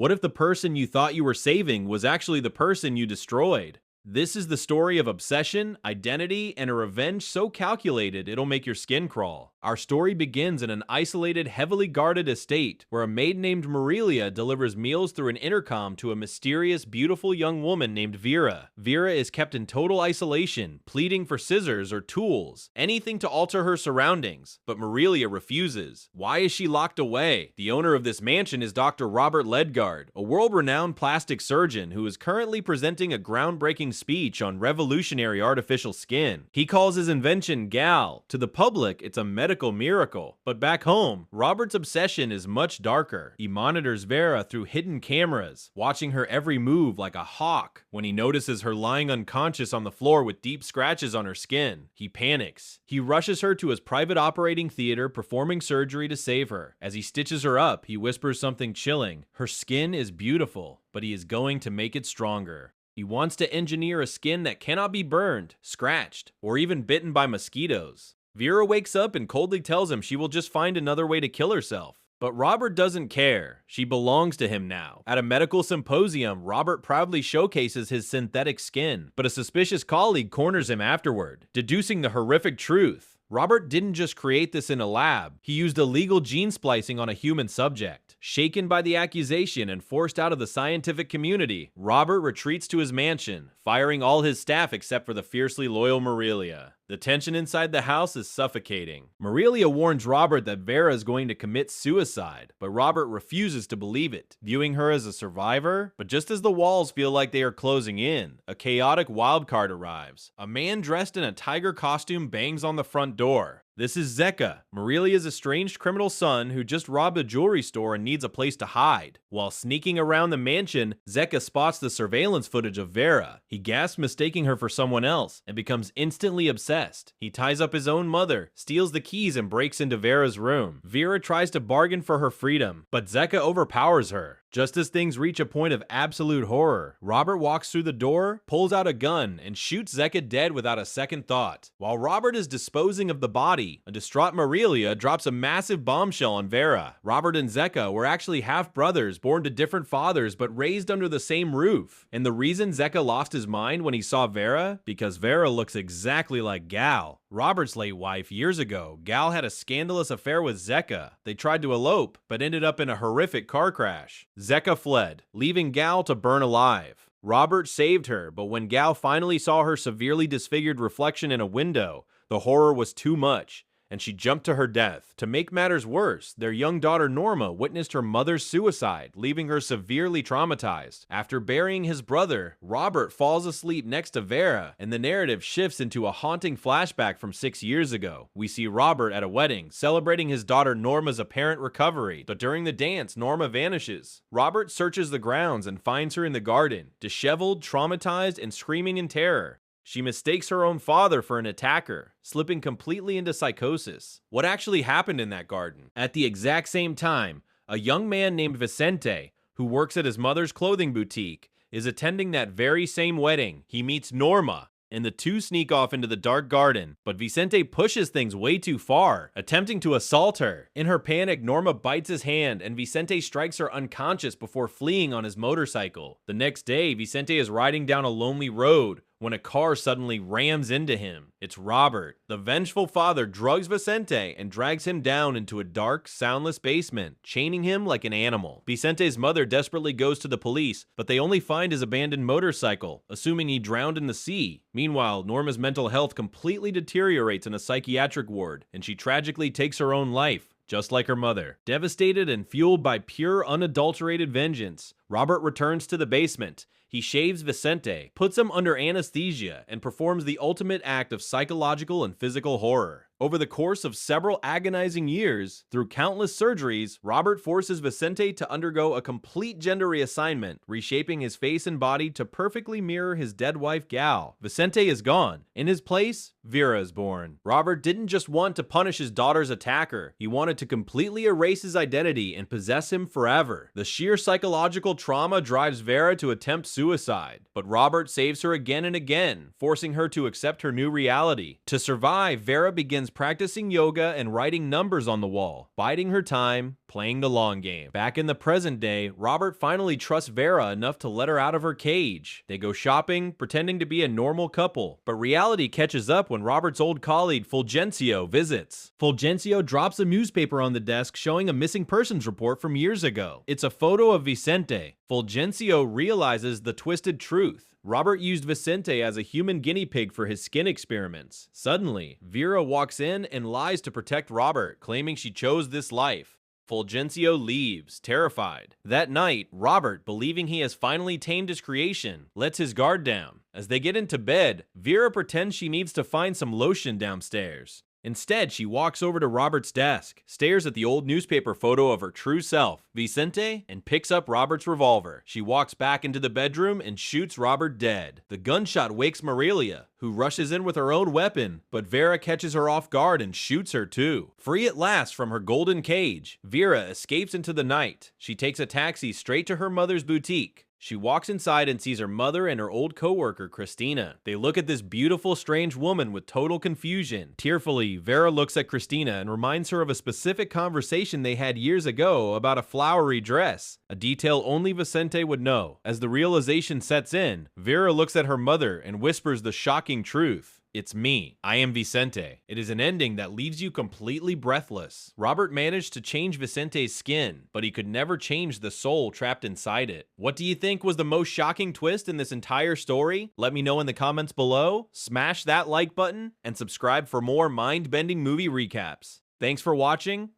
What if the person you thought you were saving was actually the person you destroyed? This is the story of obsession, identity, and a revenge so calculated it'll make your skin crawl. Our story begins in an isolated, heavily guarded estate where a maid named Marilia delivers meals through an intercom to a mysterious, beautiful young woman named Vera. Vera is kept in total isolation, pleading for scissors or tools, anything to alter her surroundings, but Marilia refuses. Why is she locked away? The owner of this mansion is Dr. Robert Ledgard, a world-renowned plastic surgeon who is currently presenting a groundbreaking speech on revolutionary artificial skin. He calls his invention Gal. To the public, it's a medical miracle. But back home, Robert's obsession is much darker. He monitors Vera through hidden cameras, watching her every move like a hawk. When he notices her lying unconscious on the floor with deep scratches on her skin, he panics. He rushes her to his private operating theater, performing surgery to save her. As he stitches her up, he whispers something chilling. Her skin is beautiful, but he is going to make it stronger. He wants to engineer a skin that cannot be burned, scratched, or even bitten by mosquitoes. Vera wakes up and coldly tells him she will just find another way to kill herself. But Robert doesn't care. She belongs to him now. At a medical symposium, Robert proudly showcases his synthetic skin, but a suspicious colleague corners him afterward, deducing the horrific truth. Robert didn't just create this in a lab. He used illegal gene splicing on a human subject. Shaken by the accusation and forced out of the scientific community, Robert retreats to his mansion, firing all his staff except for the fiercely loyal Marilia. The tension inside the house is suffocating. Marilia warns Robert that Vera is going to commit suicide, but Robert refuses to believe it, viewing her as a survivor. But just as the walls feel like they are closing in, a chaotic wildcard arrives. A man dressed in a tiger costume bangs on the front door. This is Zeka, Marilia's estranged criminal son who just robbed a jewelry store and needs a place to hide. While sneaking around the mansion, Zeka spots the surveillance footage of Vera. He gasps, mistaking her for someone else, and becomes instantly obsessed. He ties up his own mother, steals the keys, and breaks into Vera's room. Vera tries to bargain for her freedom, but Zeka overpowers her. Just as things reach a point of absolute horror, Robert walks through the door, pulls out a gun, and shoots Zeka dead without a second thought. While Robert is disposing of the body, a distraught Marilia drops a massive bombshell on Vera. Robert and Zeka were actually half-brothers born to different fathers but raised under the same roof. And the reason Zeka lost his mind when he saw Vera? Because Vera looks exactly like Gal, Robert's late wife. Years ago, Gal had a scandalous affair with Zeka. They tried to elope, but ended up in a horrific car crash. Zeka fled, leaving Gal to burn alive. Robert saved her, but when Gal finally saw her severely disfigured reflection in a window, the horror was too much, and she jumped to her death. To make matters worse, their young daughter Norma witnessed her mother's suicide, leaving her severely traumatized. After burying his brother, Robert falls asleep next to Vera, and the narrative shifts into a haunting flashback from 6 years ago. We see Robert at a wedding, celebrating his daughter Norma's apparent recovery, but during the dance, Norma vanishes. Robert searches the grounds and finds her in the garden, disheveled, traumatized, and screaming in terror. She mistakes her own father for an attacker, slipping completely into psychosis. What actually happened in that garden? At the exact same time, a young man named Vicente, who works at his mother's clothing boutique, is attending that very same wedding. He meets Norma, and the two sneak off into the dark garden, but Vicente pushes things way too far, attempting to assault her. In her panic, Norma bites his hand, and Vicente strikes her unconscious before fleeing on his motorcycle. The next day, Vicente is riding down a lonely road when a car suddenly rams into him. It's Robert. The vengeful father drugs Vicente and drags him down into a dark, soundless basement, chaining him like an animal. Vicente's mother desperately goes to the police, but they only find his abandoned motorcycle, assuming he drowned in the sea. Meanwhile, Norma's mental health completely deteriorates in a psychiatric ward, and she tragically takes her own life, just like her mother. Devastated and fueled by pure, unadulterated vengeance, Robert returns to the basement. He shaves Vicente, puts him under anesthesia, and performs the ultimate act of psychological and physical horror. Over the course of several agonizing years, through countless surgeries, Robert forces Vicente to undergo a complete gender reassignment, reshaping his face and body to perfectly mirror his dead wife Gal. Vicente is gone. In his place, Vera is born. Robert didn't just want to punish his daughter's attacker, he wanted to completely erase his identity and possess him forever. The sheer psychological trauma drives Vera to attempt suicide, but Robert saves her again and again, forcing her to accept her new reality. To survive, Vera begins practicing yoga and writing numbers on the wall, biding her time, playing the long game. Back in the present day, Robert finally trusts Vera enough to let her out of her cage. They go shopping, pretending to be a normal couple, but reality catches up when Robert's old colleague Fulgencio visits. Fulgencio drops a newspaper on the desk showing a missing persons report from years ago. It's a photo of Vicente. Fulgencio realizes the twisted truth. Robert used Vicente as a human guinea pig for his skin experiments. Suddenly, Vera walks in and lies to protect Robert, claiming she chose this life. Fulgencio leaves, terrified. That night, Robert, believing he has finally tamed his creation, lets his guard down. As they get into bed, Vera pretends she needs to find some lotion downstairs. Instead, she walks over to Robert's desk, stares at the old newspaper photo of her true self, Vicente, and picks up Robert's revolver. She walks back into the bedroom and shoots Robert dead. The gunshot wakes Marilia, who rushes in with her own weapon, but Vera catches her off guard and shoots her too. Free at last from her golden cage, Vera escapes into the night. She takes a taxi straight to her mother's boutique. She walks inside and sees her mother and her old coworker, Christina. They look at this beautiful, strange woman with total confusion. Tearfully, Vera looks at Christina and reminds her of a specific conversation they had years ago about a flowery dress, a detail only Vicente would know. As the realization sets in, Vera looks at her mother and whispers the shocking truth. It's me. I am Vicente. It is an ending that leaves you completely breathless. Robert managed to change Vicente's skin, but he could never change the soul trapped inside it. What do you think was the most shocking twist in this entire story? Let me know in the comments below. Smash that like button and subscribe for more mind-bending movie recaps. Thanks for watching,